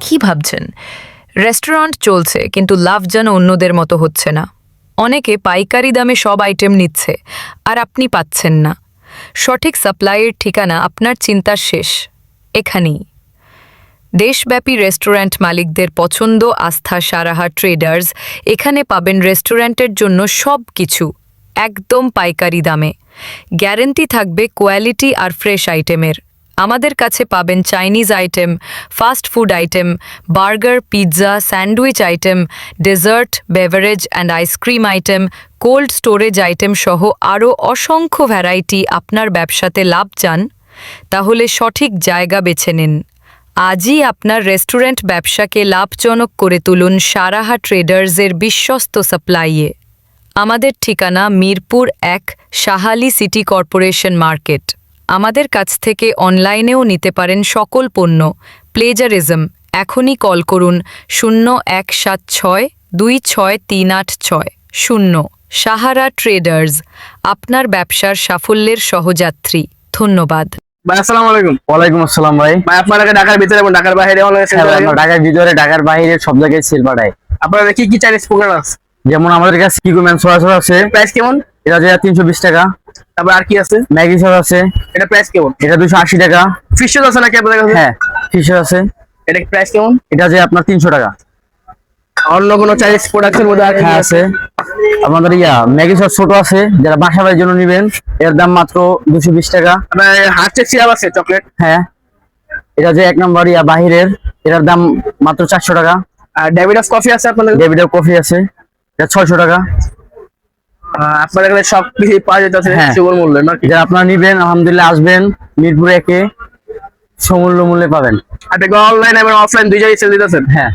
কি ভাবছেন? রেস্টুরেন্ট চলছে কিন্তু লাভ যেন অন্যদের মতো হচ্ছে না। অনেকে পাইকারি দামে সব আইটেম নিচ্ছে আর আপনি পাচ্ছেন না। সঠিক সাপ্লাইয়ের ঠিকানা আপনার চিন্তার শেষ এখানেই। দেশব্যাপী রেস্টুরেন্ট মালিকদের পছন্দ আস্থা সারাহা ট্রেডার্স। এখানে পাবেন রেস্টুরেন্টের জন্য সব কিছু একদম পাইকারি দামে। গ্যারেন্টি থাকবে কোয়ালিটি আর ফ্রেশ আইটেমের। আমাদের কাছে পাবেন Chinese item, fast food item, burger, pizza, sandwich item, dessert, beverage and ice cream item, cold storage item সহ আরও অসংখ্য ভ্যারাইটি। আপনার ব্যবসাতে লাভ চান? তাহলে সঠিক জায়গা বেছে নিন। আজই আপনার রেস্টুরেন্ট ব্যবসাকে লাভজনক করে তুলুন সারাহা ট্রেডার্সের বিশ্বস্ত সাপ্লাইয়ে। আমাদের ঠিকানা Mirpur ১, Shah Ali city corporation market. আমাদের কাছ থেকে অনলাইনেও নিতে পারেন সকল পণ্য। প্লেজারিজম। এখনই কল করুন 0176263860। সাহারা ট্রেডার্স, আপনার ব্যবসার সাফল্যের সহযাত্রী। ধন্যবাদ। ভাই আসসালামু আলাইকুম। ওয়ালাইকুম আসসালাম ভাই। ভাই আপনারা ঢাকার ভিতরে এবং ঢাকার বাইরে অনলাইনে সেল করেন? ঢাকার ভিতরে ঢাকার বাইরে সব জায়গায় সেল পাঠায়। আপনাদের কি কি চাইনিজ প্রোগ্রাম আছে? যেমন আমাদের কাছে কিকু ম্যান সস আছে, প্রাইস কেমন? এটা যে 320 টাকা। তারপর আর কি আছে? ম্যাগি সস আছে, এটা প্রাইস কেমন? এটা 280 টাকা। ফিশ আছে নাকি আপনাদের কাছে? হ্যাঁ, ফিশ আছে, এটা প্রাইস কেমন? এটা যে আপনার 300 টাকা। অন্য কোনো চাইনিজ প্রোডাক্টের মধ্যে আর কি হ্যাঁ আছে? আছে, আমাদের ম্যাগি সস ছোট আছে, যারা বাসা বাড়ির জন্য নেবেন এর দাম মাত্র 220 টাকা। আপনার হার্টের সিরাপ আছে চকলেট? হ্যাঁ, এটা যে 1 নম্বর বাহিরের, এটার দাম মাত্র 400 টাকা। আর ডেভিডস কফি আছে আপনাদের? ডেভিডের কফি আছে, এটা 600 টাকা। আপনাদের কাছে সব কিছু পাওয়া যেতেছে হ্যাঁ। সুলভ মূল্যে নাকি? এটা আপনারা নিবেন, আলহামদুলিল্লাহ আসবেন মিরপুর 1-এ, সমূল্য মূল্যে পাবেন। আপনি অনলাইন এবং অফলাইন দুই জায়গায় সেল দিতেছেন? হ্যাঁ।